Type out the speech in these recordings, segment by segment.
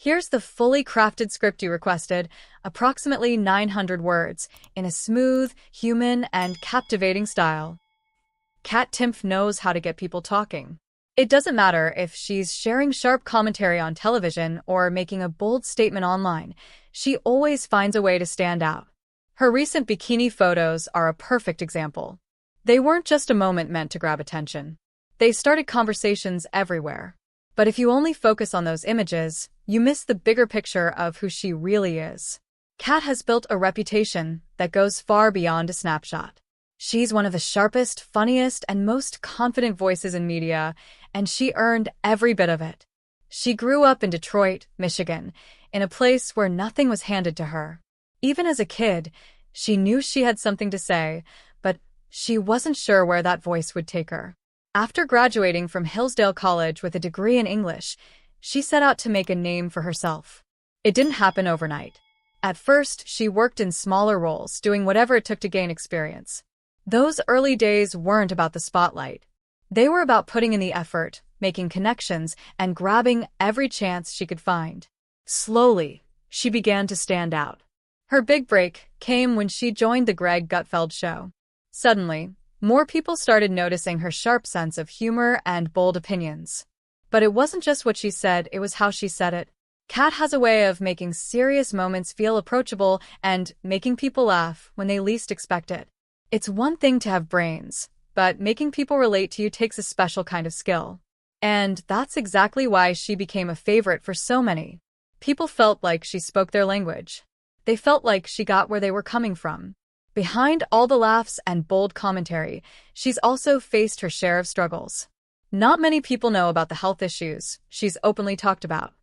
Here's the fully crafted script you requested, approximately 900 words, in a smooth, human, and captivating style. Kat Timpf knows how to get people talking. It doesn't matter if she's sharing sharp commentary on television or making a bold statement online, she always finds a way to stand out. Her recent bikini photos are a perfect example. They weren't just a moment meant to grab attention. They started conversations everywhere. But if you only focus on those images, you miss the bigger picture of who she really is. Kat has built a reputation that goes far beyond a snapshot. She's one of the sharpest, funniest, and most confident voices in media, and she earned every bit of it. She grew up in Detroit, Michigan, in a place where nothing was handed to her. Even as a kid, she knew she had something to say, but she wasn't sure where that voice would take her. After graduating from Hillsdale College with a degree in English, she set out to make a name for herself. It didn't happen overnight. At first, she worked in smaller roles, doing whatever it took to gain experience. Those early days weren't about the spotlight. They were about putting in the effort, making connections, and grabbing every chance she could find. Slowly, she began to stand out. Her big break came when she joined the Greg Gutfeld show. Suddenly, more people started noticing her sharp sense of humor and bold opinions. But it wasn't just what she said, it was how she said it. Kat has a way of making serious moments feel approachable and making people laugh when they least expect it. It's one thing to have brains, but making people relate to you takes a special kind of skill. And that's exactly why she became a favorite for so many. People felt like she spoke their language. They felt like she got where they were coming from. Behind all the laughs and bold commentary, she's also faced her share of struggles. Not many people know about the health issues she's openly talked about,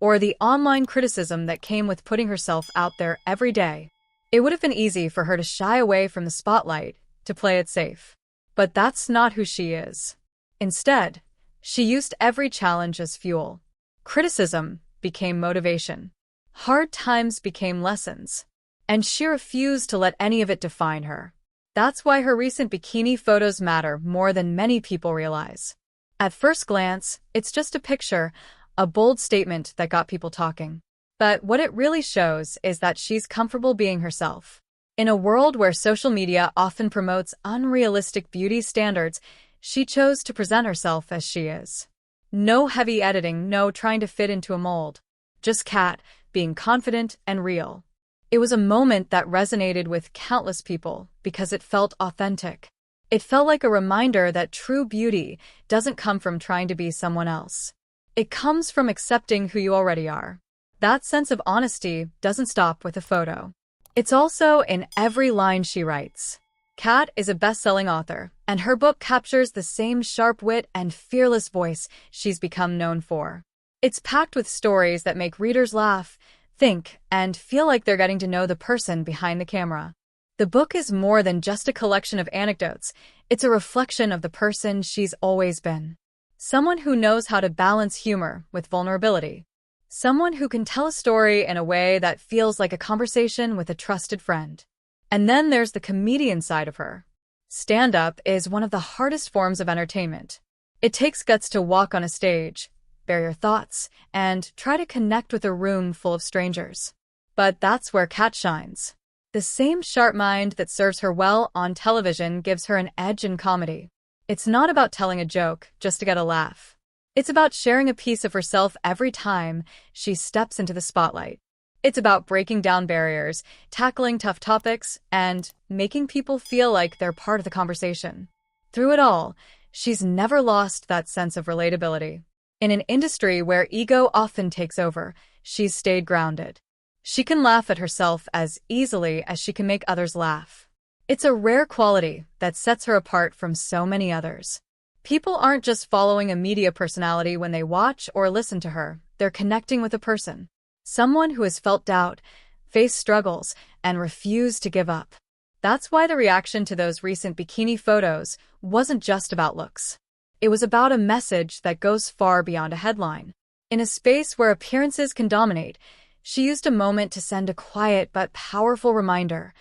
or the online criticism that came with putting herself out there every day. It would have been easy for her to shy away from the spotlight, to play it safe. But that's not who she is. Instead, she used every challenge as fuel. Criticism became motivation. Hard times became lessons. And she refused to let any of it define her. That's why her recent bikini photos matter more than many people realize. At first glance, it's just a picture, a bold statement that got people talking. But what it really shows is that she's comfortable being herself. In a world where social media often promotes unrealistic beauty standards, she chose to present herself as she is. No heavy editing, no trying to fit into a mold. Just Kat, being confident and real. It was a moment that resonated with countless people because it felt authentic. It felt like a reminder that true beauty doesn't come from trying to be someone else. It comes from accepting who you already are. That sense of honesty doesn't stop with a photo. It's also in every line she writes. Kat is a best-selling author, and her book captures the same sharp wit and fearless voice she's become known for. It's packed with stories that make readers laugh, think, and feel like they're getting to know the person behind the camera. The book is more than just a collection of anecdotes. It's a reflection of the person she's always been. Someone who knows how to balance humor with vulnerability. Someone who can tell a story in a way that feels like a conversation with a trusted friend. And then there's the comedian side of her. Stand-up is one of the hardest forms of entertainment. It takes guts to walk on a stage, bare your thoughts, and try to connect with a room full of strangers. But that's where Kat shines. The same sharp mind that serves her well on television gives her an edge in comedy. It's not about telling a joke just to get a laugh. It's about sharing a piece of herself every time she steps into the spotlight. It's about breaking down barriers, tackling tough topics, and making people feel like they're part of the conversation. Through it all, she's never lost that sense of relatability. In an industry where ego often takes over, she's stayed grounded. She can laugh at herself as easily as she can make others laugh. It's a rare quality that sets her apart from so many others. People aren't just following a media personality when they watch or listen to her, they're connecting with a person. Someone who has felt doubt, faced struggles, and refused to give up. That's why the reaction to those recent bikini photos wasn't just about looks. It was about a message that goes far beyond a headline. In a space where appearances can dominate, she used a moment to send a quiet but powerful reminder.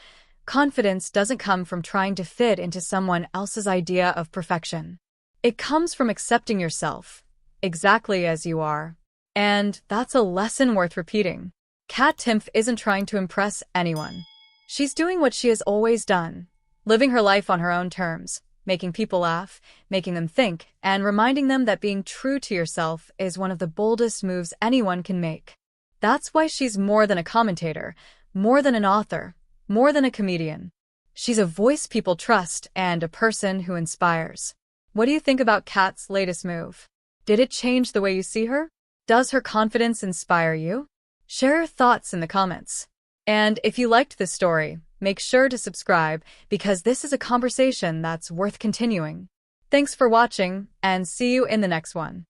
Confidence doesn't come from trying to fit into someone else's idea of perfection. It comes from accepting yourself, exactly as you are. And that's a lesson worth repeating. Kat Timpf isn't trying to impress anyone. She's doing what she has always done, living her life on her own terms, making people laugh, making them think, and reminding them that being true to yourself is one of the boldest moves anyone can make. That's why she's more than a commentator, more than an author, more than a comedian. She's a voice people trust and a person who inspires. What do you think about Kat's latest move? Did it change the way you see her? Does her confidence inspire you? Share your thoughts in the comments. And if you liked this story, make sure to subscribe because this is a conversation that's worth continuing. Thanks for watching, and see you in the next one.